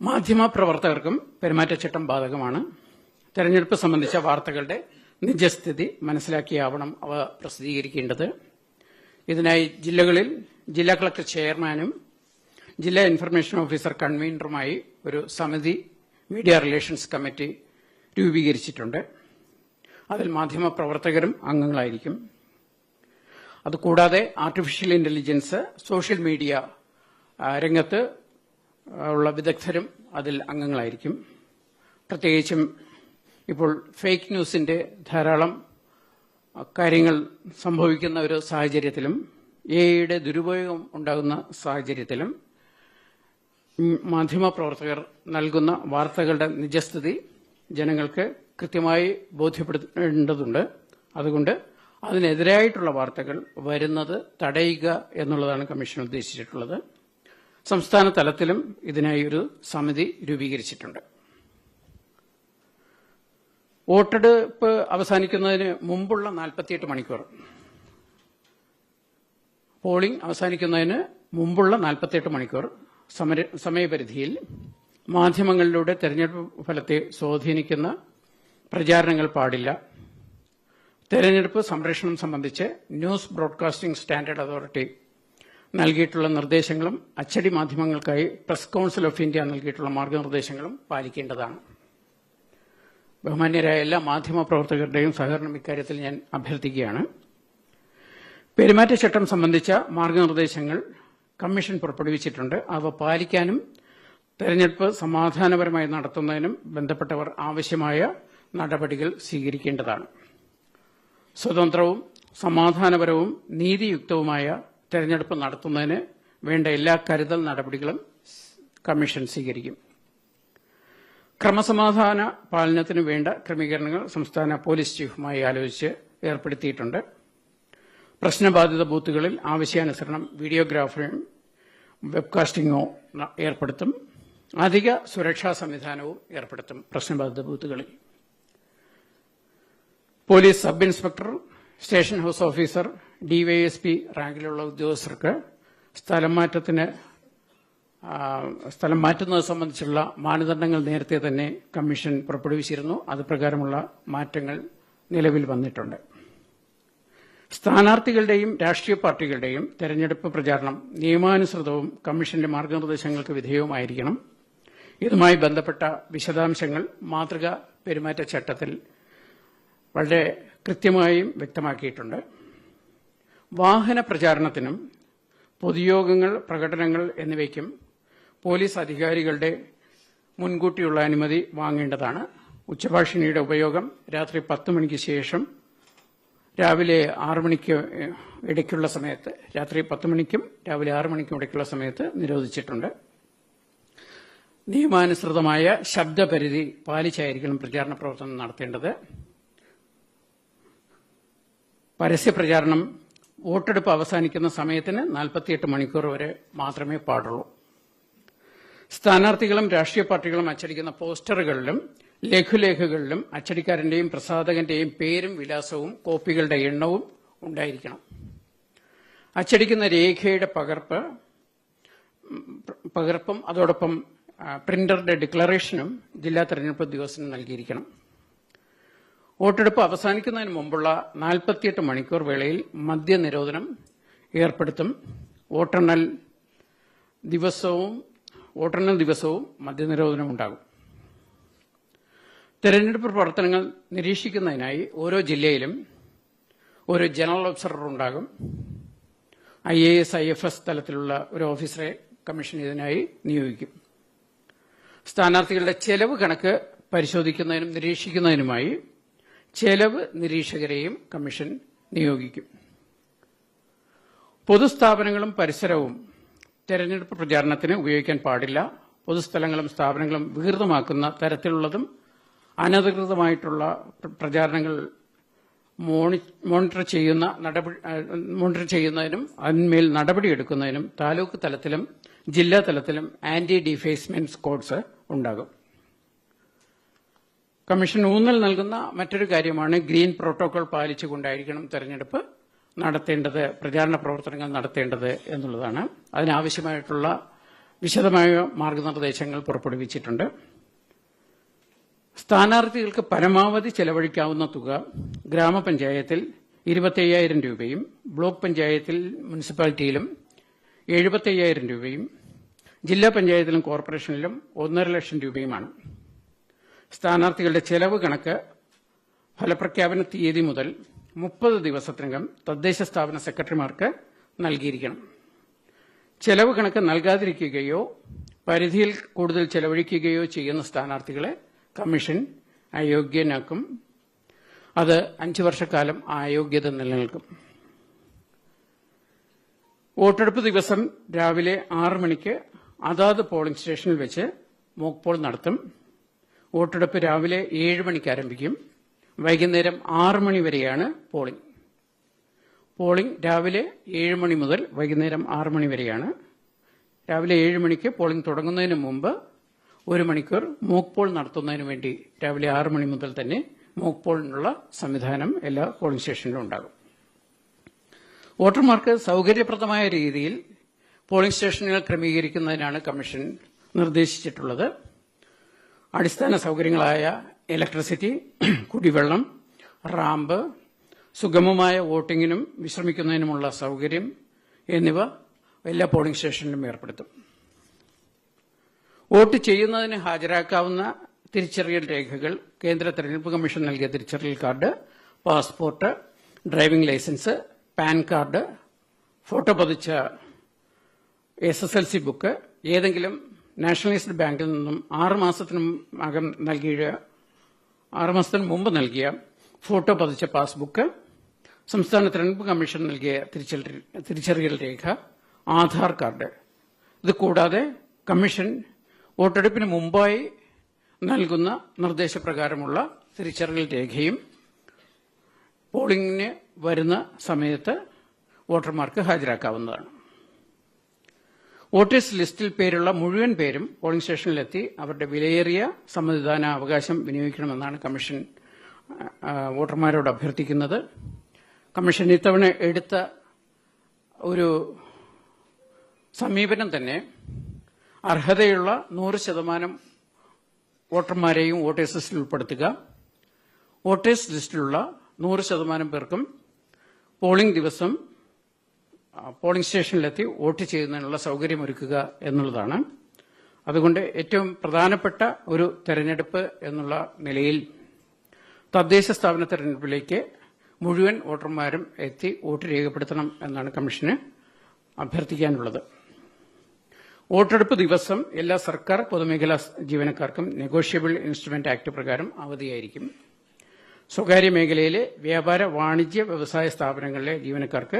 മാധ്യമപ്രവർത്തകർക്കും പെരുമാറ്റച്ചട്ടം ബാധകമാണ്. തെരഞ്ഞെടുപ്പ് സംബന്ധിച്ച വാർത്തകളുടെ നിജസ്ഥിതി മനസ്സിലാക്കിയാവണം അവ പ്രസിദ്ധീകരിക്കേണ്ടത്. ഇതിനായി ജില്ലകളിൽ ജില്ലാ കളക്ടർ ചെയർമാനും ജില്ലാ ഇൻഫർമേഷൻ ഓഫീസർ കൺവീനറുമായി ഒരു സമിതി മീഡിയ റിലേഷൻസ് കമ്മിറ്റി രൂപീകരിച്ചിട്ടുണ്ട്. അതിൽ മാധ്യമപ്രവർത്തകരും അംഗങ്ങളായിരിക്കും. അതുകൂടാതെ ആർട്ടിഫിഷ്യൽ ഇന്റലിജൻസ്, സോഷ്യൽ മീഡിയ രംഗത്ത് ഉള്ള വിദഗ്ധരും അതിൽ അംഗങ്ങളായിരിക്കും. പ്രത്യേകിച്ചും ഇപ്പോൾ ഫേക്ക് ന്യൂസിന്റെ ധാരാളം കാര്യങ്ങൾ സംഭവിക്കുന്ന ഒരു സാഹചര്യത്തിലും എഐയുടെ ദുരുപയോഗം ഉണ്ടാകുന്ന സാഹചര്യത്തിലും മാധ്യമപ്രവർത്തകർ നൽകുന്ന വാർത്തകളുടെ നിജസ്ഥിതി ജനങ്ങൾക്ക് കൃത്യമായി ബോധ്യപ്പെടുത്തേണ്ടതുണ്ട്. അതുകൊണ്ട് അതിനെതിരായിട്ടുള്ള വാർത്തകൾ വരുന്നത് തടയുക എന്നുള്ളതാണ് കമ്മീഷൻ ഉദ്ദേശിച്ചിട്ടുള്ളത്. സംസ്ഥാന തലത്തിലും ഇതിനായി ഒരു സമിതി രൂപീകരിച്ചിട്ടുണ്ട്. വോട്ടെടുപ്പ് അവസാനിക്കുന്നതിന് മുമ്പുള്ള 48 മണിക്കൂർ, പോളിംഗ് അവസാനിക്കുന്നതിന് മുമ്പുള്ള 48 മണിക്കൂർ സമയപരിധിയിൽ മാധ്യമങ്ങളിലൂടെ തെരഞ്ഞെടുപ്പ് ഫലത്തെ സ്വാധീനിക്കുന്ന പ്രചാരണങ്ങൾ പാടില്ല. തെരഞ്ഞെടുപ്പ് സംരക്ഷണം സംബന്ധിച്ച് ന്യൂസ് ബ്രോഡ്കാസ്റ്റിംഗ് സ്റ്റാൻഡേർഡ് അതോറിറ്റി നൽകിയിട്ടുള്ള നിർദ്ദേശങ്ങളും അച്ചടി മാധ്യമങ്ങൾക്കായി പ്രസ് കൌൺസിൽ ഓഫ് ഇന്ത്യ നൽകിയിട്ടുള്ള മാർഗനിർദ്ദേശങ്ങളും പാലിക്കേണ്ടതാണ്. ബഹുമാന്യരായ എല്ലാ മാധ്യമപ്രവർത്തകരുടെയും സഹകരണം ഇക്കാര്യത്തിൽ ഞാൻ അഭ്യർത്ഥിക്കുകയാണ്. പെരുമാറ്റച്ചട്ടം സംബന്ധിച്ച മാർഗനിർദ്ദേശങ്ങൾ കമ്മീഷൻ പുറപ്പെടുവിച്ചിട്ടുണ്ട്. അവ പാലിക്കാനും തെരഞ്ഞെടുപ്പ് സമാധാനപരമായി നടത്തുന്നതിനും ബന്ധപ്പെട്ടവർ ആവശ്യമായ നടപടികൾ സ്വീകരിക്കേണ്ടതാണ്. സ്വതന്ത്രവും സമാധാനപരവും നീതിയുക്തവുമായ തെരഞ്ഞെടുപ്പ് നടത്തുന്നതിന് വേണ്ട എല്ലാ കരുതൽ നടപടികളും കമ്മീഷൻ സ്വീകരിക്കും. ക്രമസമാധാന പാലനത്തിനു വേണ്ട ക്രമീകരണങ്ങൾ സംസ്ഥാന പോലീസ് ചീഫുമായി ആലോചിച്ച് ഏർപ്പെടുത്തിയിട്ടുണ്ട്. പ്രശ്നബാധിത ബൂത്തുകളിൽ ആവശ്യാനുസരണം വീഡിയോഗ്രാഫിയും വെബ്കാസ്റ്റിംഗോ ഏർപ്പെടുത്തും. അധിക സുരക്ഷാ സംവിധാനവും ഏർപ്പെടുത്തും. പ്രശ്നബാധിത ബൂത്തുകളിൽ police sub inspector, station house officer, DYSP റാങ്കിലുള്ള ഉദ്യോഗസ്ഥർക്ക് സ്ഥലം മാറ്റുന്നത് സംബന്ധിച്ചുള്ള മാനദണ്ഡങ്ങൾ നേരത്തെ തന്നെ കമ്മീഷൻ പുറപ്പെടുവിച്ചിരുന്നു. അത് പ്രകാരമുള്ള മാറ്റങ്ങൾ നിലവിൽ വന്നിട്ടുണ്ട്. സ്ഥാനാർത്ഥികളുടെയും രാഷ്ട്രീയ പാർട്ടികളുടെയും തെരഞ്ഞെടുപ്പ് പ്രചാരണം നിയമാനുസൃതവും കമ്മീഷന്റെ മാർഗനിർദ്ദേശങ്ങൾക്ക് വിധേയവുമായിരിക്കണം. ഇതുമായി ബന്ധപ്പെട്ട വിശദാംശങ്ങൾ മാതൃകാ പെരുമാറ്റച്ചട്ടത്തിൽ വളരെ കൃത്യമായും വ്യക്തമാക്കിയിട്ടുണ്ട്. വാഹന പ്രചാരണത്തിനും പൊതുയോഗങ്ങൾ, പ്രകടനങ്ങൾ എന്നിവയ്ക്കും പോലീസ് അധികാരികളുടെ മുൻകൂട്ടിയുള്ള അനുമതി വാങ്ങേണ്ടതാണ്. ഉച്ചഭാഷിണിയുടെ ഉപയോഗം രാത്രി 10 മണിക്ക് ശേഷം രാവിലെ 6 മണിക്ക് ഇടയ്ക്കുള്ള സമയത്ത്, രാത്രി 10 മണിക്കും രാവിലെ 6 മണിക്കും ഇടയ്ക്കുള്ള സമയത്ത് നിരോധിച്ചിട്ടുണ്ട്. നിയമാനുസൃതമായ ശബ്ദപരിധി പാലിച്ചായിരിക്കണം പ്രചാരണ പ്രവർത്തനം നടത്തേണ്ടത്. പരസ്യപ്രചാരണം വോട്ടെടുപ്പ് അവസാനിക്കുന്ന സമയത്തിന് 48 മണിക്കൂർ വരെ മാത്രമേ പാടുള്ളൂ. സ്ഥാനാർത്ഥികളും രാഷ്ട്രീയ പാർട്ടികളും അച്ചടിക്കുന്ന പോസ്റ്ററുകളിലും ലഘുലേഖകളിലും അച്ചടിക്കാരന്റെയും പ്രസാധകന്റെയും പേരും വിലാസവും കോപ്പികളുടെ എണ്ണവും ഉണ്ടായിരിക്കണം. അച്ചടിക്കുന്ന രേഖയുടെ പകർപ്പും അതോടൊപ്പം പ്രിന്ററുടെ ഡിക്ലറേഷനും ജില്ലാ തെരഞ്ഞെടുപ്പ് ഉദ്യോഗസ്ഥന് നൽകിയിരിക്കണം. വോട്ടെടുപ്പ് അവസാനിക്കുന്നതിന് മുമ്പുള്ള 48 മണിക്കൂർ വേളയിൽ മദ്യനിരോധനം ഏർപ്പെടുത്തും. വോട്ടെണ്ണൽ ദിവസവും മദ്യനിരോധനം ഉണ്ടാകും. തെരഞ്ഞെടുപ്പ് പ്രവർത്തനങ്ങൾ നിരീക്ഷിക്കുന്നതിനായി ഓരോ ജില്ലയിലും ഒരു ജനറൽ ഒബ്സർവർ ഉണ്ടാകും. IAS, IFS തലത്തിലുള്ള ഒരു ഓഫീസറെ കമ്മീഷൻ ഇതിനായി നിയോഗിക്കും. സ്ഥാനാർത്ഥികളുടെ ചെലവ് കണക്ക് പരിശോധിക്കുന്നതിനും നിരീക്ഷിക്കുന്നതിനുമായി ചെലവ് നിരീക്ഷകരെയും കമ്മീഷൻ നിയോഗിക്കും. പൊതുസ്ഥാപനങ്ങളും പരിസരവും തെരഞ്ഞെടുപ്പ് പ്രചാരണത്തിന് ഉപയോഗിക്കാൻ പാടില്ല. പൊതുസ്ഥലങ്ങളും സ്ഥാപനങ്ങളും വികൃതമാക്കുന്ന തരത്തിലുള്ളതും അനധികൃതമായിട്ടുള്ള പ്രചാരണങ്ങൾ മോണിറ്റർ ചെയ്യുന്നതിനും അതിന്മേൽ നടപടിയെടുക്കുന്നതിനും താലൂക്ക് തലത്തിലും ജില്ലാ തലത്തിലും ആന്റി ഡിഫേസ്മെന്റ് കോഡ്സ് ഉണ്ടാകും. കമ്മീഷൻ ഊന്നൽ നൽകുന്ന മറ്റൊരു കാര്യമാണ് ഗ്രീൻ പ്രോട്ടോകോൾ പാലിച്ചുകൊണ്ടായിരിക്കണം തെരഞ്ഞെടുപ്പ് നടത്തേണ്ടത്, പ്രചാരണ പ്രവർത്തനങ്ങൾ നടത്തേണ്ടത് എന്നുള്ളതാണ്. അതിനാവശ്യമായിട്ടുള്ള വിശദമായ മാർഗനിർദ്ദേശങ്ങൾ പുറപ്പെടുവിച്ചിട്ടുണ്ട്. സ്ഥാനാർത്ഥികൾക്ക് പരമാവധി ചെലവഴിക്കാവുന്ന തുക ഗ്രാമപഞ്ചായത്തിൽ 25,000 രൂപയും ബ്ലോക്ക് പഞ്ചായത്തിൽ മുനിസിപ്പാലിറ്റിയിലും 75,000 രൂപയും ജില്ലാ പഞ്ചായത്തിലും കോർപ്പറേഷനിലും 1.5 ലക്ഷം രൂപയുമാണ്. സ്ഥാനാർത്ഥികളുടെ ചെലവ് കണക്ക് ഫലപ്രഖ്യാപന തീയതി മുതൽ 30 ദിവസത്തിനകം തദ്ദേശ സ്ഥാപന സെക്രട്ടറിമാർക്ക് നൽകിയിരിക്കണം. ചെലവ് കണക്ക് നൽകാതിരിക്കുകയോ പരിധിയിൽ കൂടുതൽ ചെലവഴിക്കുകയോ ചെയ്യുന്ന സ്ഥാനാർത്ഥികളെ കമ്മീഷൻ അയോഗ്യനാക്കും. അത് 5 വർഷക്കാലം അയോഗ്യത നിലനിൽക്കും. വോട്ടെടുപ്പ് ദിവസം രാവിലെ 6 മണിക്ക് അതാത് പോളിംഗ് സ്റ്റേഷനിൽ വെച്ച് മോക്ക് പോൾ നടത്തും. വോട്ടെടുപ്പ് രാവിലെ 7 മണിക്ക് ആരംഭിക്കും. വൈകുന്നേരം 6 മണി വരെയാണ് പോളിംഗ്. പോളിംഗ് രാവിലെ 7 മണി മുതൽ വൈകുന്നേരം 6 മണി വരെയാണ്. രാവിലെ 7 മണിക്ക് പോളിംഗ് തുടങ്ങുന്നതിന് മുമ്പ് 1 മണിക്കൂർ മോക്ക് പോൾ നടത്തുന്നതിന് വേണ്ടി രാവിലെ 6 മണി മുതൽ തന്നെ മോക്ക് പോളിനുള്ള സംവിധാനം എല്ലാ പോളിംഗ് സ്റ്റേഷനിലും ഉണ്ടാകും. വോട്ടർമാർക്ക് സൌകര്യപ്രദമായ രീതിയിൽ പോളിംഗ് സ്റ്റേഷനുകൾ ക്രമീകരിക്കുന്നതിനാണ് കമ്മീഷൻ നിർദ്ദേശിച്ചിട്ടുള്ളത്. അടിസ്ഥാന സൌകര്യങ്ങളായ ഇലക്ട്രിസിറ്റി, കുടിവെള്ളം, റാമ്പ്, സുഗമമായ വോട്ടിംഗിനും വിശ്രമിക്കുന്നതിനുമുള്ള സൌകര്യം എന്നിവ എല്ലാ പോളിംഗ് സ്റ്റേഷനിലും ഏർപ്പെടുത്തും. വോട്ട് ചെയ്യുന്നതിന് ഹാജരാക്കാവുന്ന തിരിച്ചറിയൽ രേഖകൾ കേന്ദ്ര തെരഞ്ഞെടുപ്പ് കമ്മീഷൻ നൽകിയ തിരിച്ചറിയൽ card, passport, driving licence, PAN card, photo പതിച്ച SSLC ബുക്ക്, ഏതെങ്കിലും നാഷണലൈസ്ഡ് ബാങ്കിൽ നിന്നും 6 മാസത്തിന് മുമ്പ് നൽകിയ ഫോട്ടോ പതിച്ച പാസ്ബുക്ക്, സംസ്ഥാന തെരഞ്ഞെടുപ്പ് കമ്മീഷൻ നൽകിയ തിരിച്ചറിയൽ രേഖ, ആധാർ കാർഡ്. ഇത് കൂടാതെ കമ്മീഷൻ വോട്ടെടുപ്പിന് മുമ്പായി നൽകുന്ന നിർദ്ദേശപ്രകാരമുള്ള തിരിച്ചറിയൽ രേഖയും പോളിംഗിന് വരുന്ന സമയത്ത് വോട്ടർമാർക്ക് ഹാജരാക്കാവുന്നതാണ്. വോട്ടേഴ്സ് ലിസ്റ്റിൽ പേരുള്ള മുഴുവൻ പേരും പോളിംഗ് സ്റ്റേഷനിലെത്തി അവരുടെ വിലയേറിയ സമ്മതിദാന അവകാശം വിനിയോഗിക്കണമെന്നാണ് കമ്മീഷൻ വോട്ടർമാരോട് അഭ്യർത്ഥിക്കുന്നത്. കമ്മീഷൻ ഇത്തവണ എടുത്ത ഒരു സമീപനം തന്നെ അർഹതയുള്ള 100% വോട്ടർമാരെയും വോട്ടേഴ്സ് ലിസ്റ്റിൽ ഉൾപ്പെടുത്തുക. വോട്ടേഴ്സ് ലിസ്റ്റിലുള്ള 100% പേർക്കും പോളിംഗ് ദിവസം പോളിംഗ് സ്റ്റേഷനിലെത്തി വോട്ട് ചെയ്യുന്നതിനുള്ള സൌകര്യമൊരുക്കുക എന്നുള്ളതാണ്. അതുകൊണ്ട് ഏറ്റവും പ്രധാനപ്പെട്ട ഒരു തെരഞ്ഞെടുപ്പ് എന്നുള്ള നിലയിൽ തദ്ദേശ സ്ഥാപന തെരഞ്ഞെടുപ്പിലേക്ക് മുഴുവൻ വോട്ടർമാരും എത്തി വോട്ട് രേഖപ്പെടുത്തണം എന്നാണ് കമ്മീഷന് അഭ്യർത്ഥിക്കാനുള്ളത്. വോട്ടെടുപ്പ് ദിവസം എല്ലാ സർക്കാർ പൊതുമേഖലാ ജീവനക്കാർക്കും നെഗോഷ്യബിൾ ഇൻസ്ട്രുമെന്റ് ആക്ട് പ്രകാരം അവധിയായിരിക്കും. സ്വകാര്യ മേഖലയിലെ വ്യാപാര, വാണിജ്യ, വ്യവസായ സ്ഥാപനങ്ങളിലെ ജീവനക്കാർക്ക്